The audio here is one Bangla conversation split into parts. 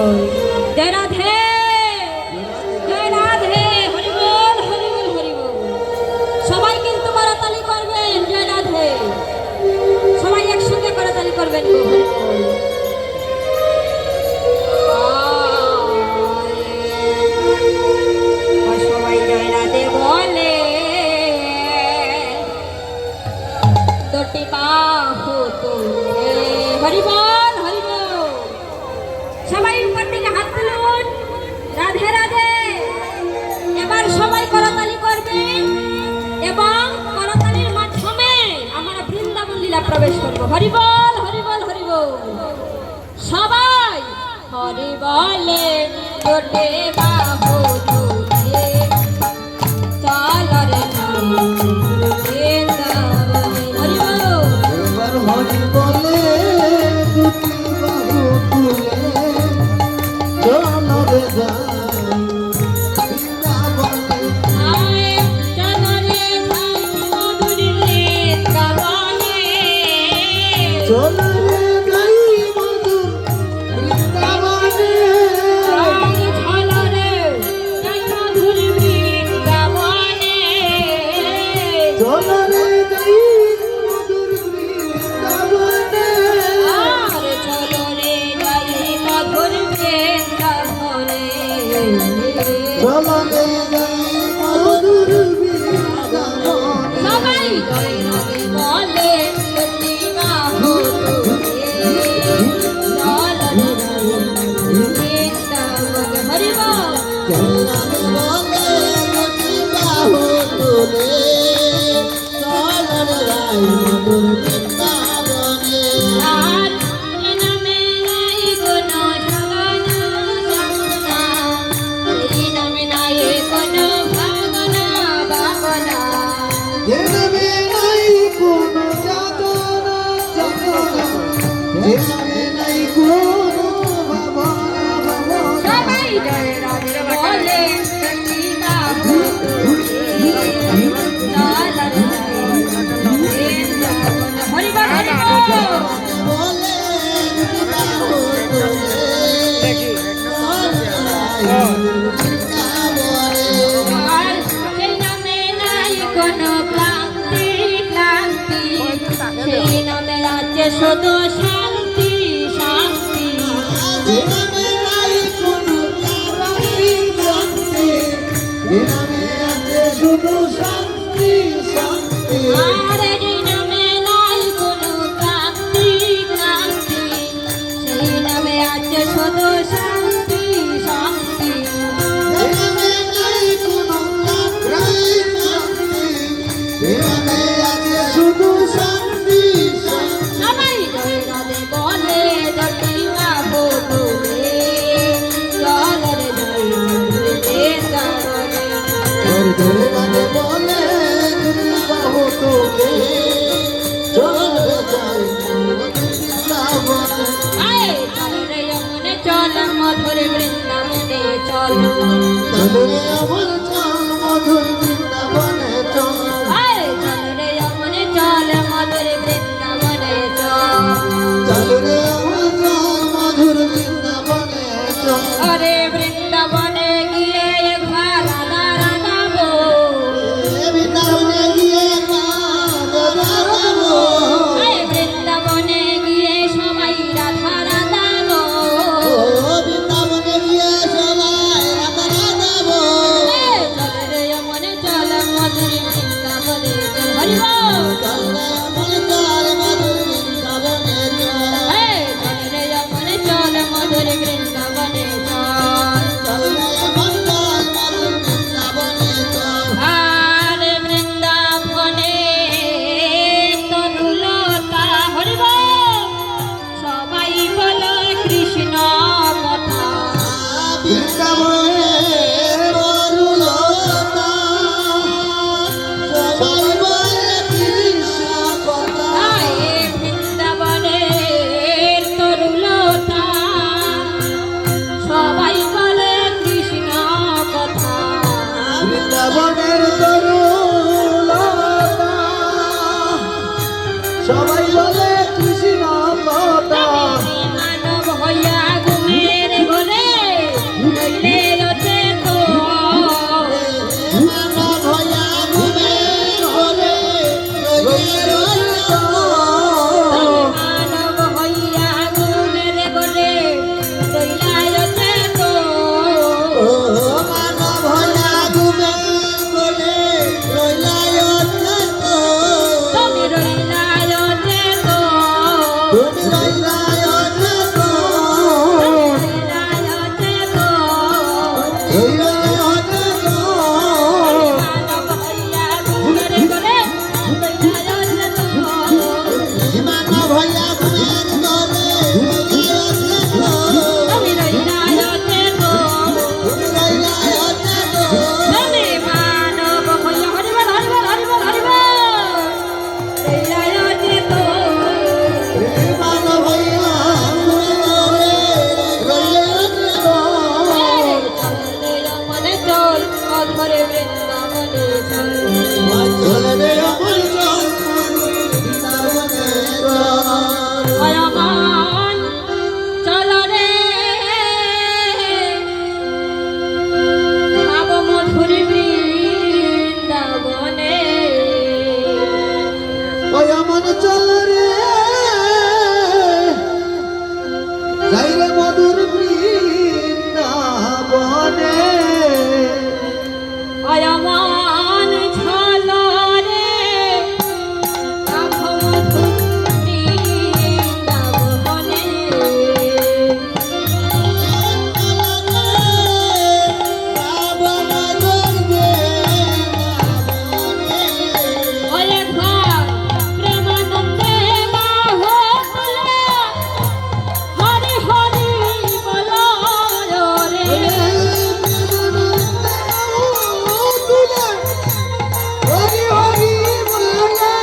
বল। জয় রাধে জয় রাধে, হরি বল হরি বল হরি বল। সবাই কিন্তু করতালি করবেন, জয় রাধে। সবাই একসঙ্গে করতালি করবেন, হরি বল। সবাই জয় রাধে বলে, দুটি বাহু তুলে, হরি বল হরি বল। সবাই উপর দিকে হাত তুলুন, রাধে রাধে। এবার সবাই করতালি করবেন এবং করতালির মাধ্যমে আমরা বৃন্দাবন লীলা প্রবেশ করব। হরি বল হরি বল হরি বল। সবাই হরি বলে, দুটি বাহু তুলে, চল রে হরি বল। হরি বলে দুটি বাহু তুলে, চল রে যাই বৃন্দাবনে। চল রে যাই মধুর বৃন্দাবনে, চল রে যাই মধুর বৃন্দাবনে। চল রে যাই মধুর বৃন্দাবনে, চল রে যাই মধুর বৃন্দাবনে। আর চল রে যাই মধুর বৃন্দাবনে। চল রে যাই মধুর বৃন্দাবনে। সবাই জয় রাধে বলে, দুটি বাহু তুলে, চল রে যাই বৃন্দাবনে। হরি বল। জয় রাধে বলে দুটি বাহু তুলে, চল রে যাই মধুর বৃন্দাবনে। আর এ নামে নাই কোনো সাধনা সাধনা, এই নামে নাই কোনো ভাবনা ভাবনা। যে নামে নাই কোনো যাতনা যাতনা, যে নামে নাই কোনো ভাবনা ভাবনা। সবাই জয় রাধে বলে, দুটি বাহু তুলে, চল রে যাই বৃন্দাবনে। হরি বল হরি বল। বলে দুটি বাহু তুলে, চল রে যাই বৃন্দাবনে। আর সেই নামে নাই কোনো ক্লান্তি ক্লান্তি, সেই নামে আছে শুধু শান্তি শান্তি। যে নামে নাই কোনো ক্লান্তি ক্লান্তি, যে নামে আছে শুধু শান্তি শান্তি। আর এই নামে নাই কোনো ক্লান্তি ক্লান্তি, সেই নামে আছে শুধু শান্তি শান্তি। যে নামে নাই কোনো ক্লান্তি ক্লান্তি, যে নামে আছে শুধু শান্তি শান্তি। সবাই জয় রাধে বলে, দুটি বাহু তুলে, চল রে যাই বৃন্দাবনে। ধরে গানে বলে দুটি বাহু তুলে, চল রে যাই বৃন্দাবনে। আয় চল রে যমুনে চল, মধুর বৃন্দাবনে চল। চল রে আমার চল মধুর বৃন্দাবনে চল। আয় চল রে যমুনে চল, মধুর বৃন্দাবনে চল। চল রে আমার চল মধুর বৃন্দাবনে চল। আরে বৃন্দাবনে গিয়ে একবার রাধা রাধা গো, বৃন্দাবনে গিয়ে রাধা রাধা। আয় বৃন্দাবনে গিয়ে সবাই রাধা রাধা গো। বৃন্দাবনে গিয়ে সবাই রাধা রাধা। চল রে যমুনে চল, যাইরে মধুর বৃন্দাবনে অয়মান ছলরে বৃন্দাবনে ওরে ঘর প্রেমানন্দে বাহো তুলে হরি হরি বলো রে হরি হরি বলে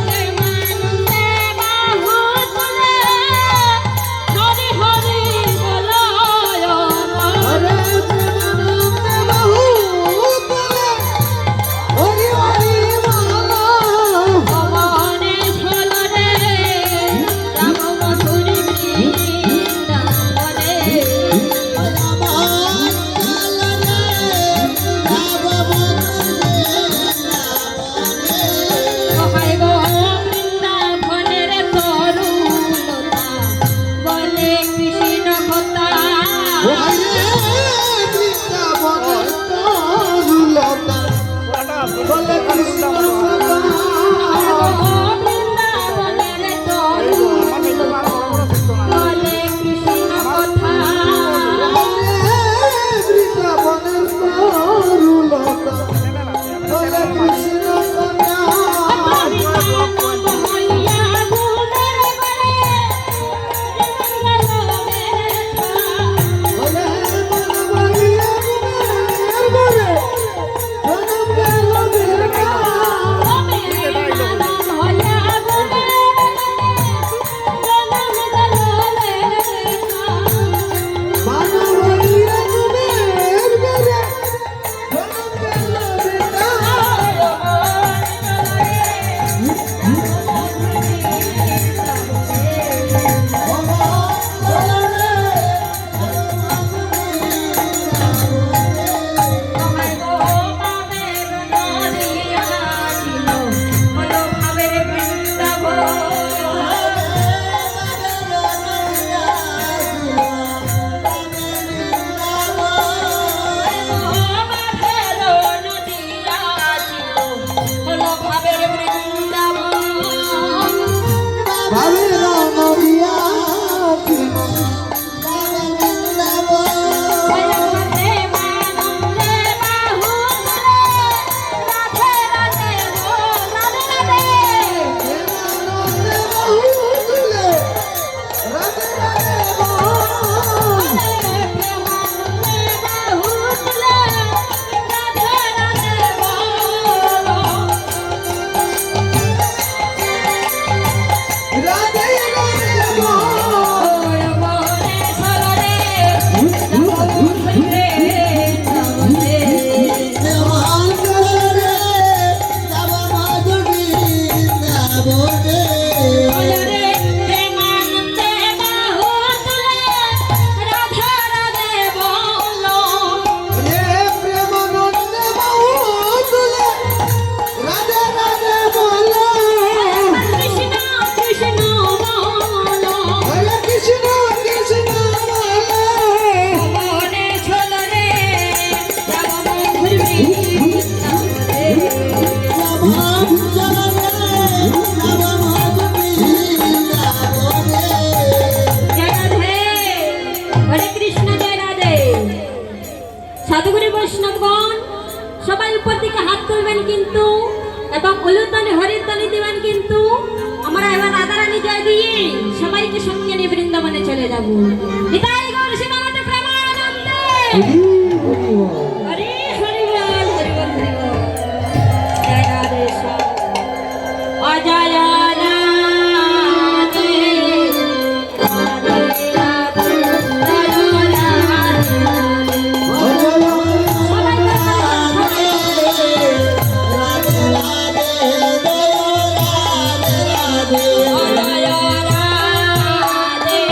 প্রেমানন্দে বাহো তুলে হরি হরি বলো হরে প্রেমানন্দে বাহু তুলে হরি হরি বলো ভবনে ঝলরে রাম মধুর বৃন্দাবনে সহায় গো বৃন্দাবনের তরুণতা বলে কৃষ্ণ কথা বলে কৃষ্ণ বৃন্দাবনের তরুণতা বলে কৃষ্ণ কথা বৃন্দাবনের তরুলতা বলে কৃষ্ণ কথা হইয়া গুণের বলে বলে বনমালিয়া গুণের বলে জনম গেল বেলা বনমালিয়া গুণের বলে জনম গেল বেলা ভাবের নদিয়া রাধে প্রেমানন্দে বাহু তুলে রাধে রাধে বলো হরে কৃষ্ণ কৃষ্ণ সাধুগুরু বৈষ্ণবগণ সবাই উপর দিকে হাত তুলবেন কিন্তু এবং উলুধ্বনি হরিধ্বনি দিবেন কিন্তু আমরা এবার রাধারানী জয় দিয়ে সবাইকে সঙ্গে নিয়ে বৃন্দাবনে চলে যাব। নিতাই গৌর সীমানাতে প্রেমানন্দে হরি হরি বল হরি বল হরি বল জয় রাধে শ্যাম অজয় রাধে রাধে রাধে রাধে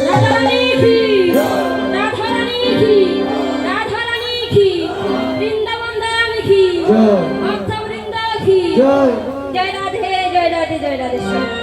রাধারানী কি রাধারানী কি রাধারানী কি বৃন্দাবন ধাম কি ভক্ত বৃন্দ কি জয় রাধে জয় রাধে জয় রাধেশ্বর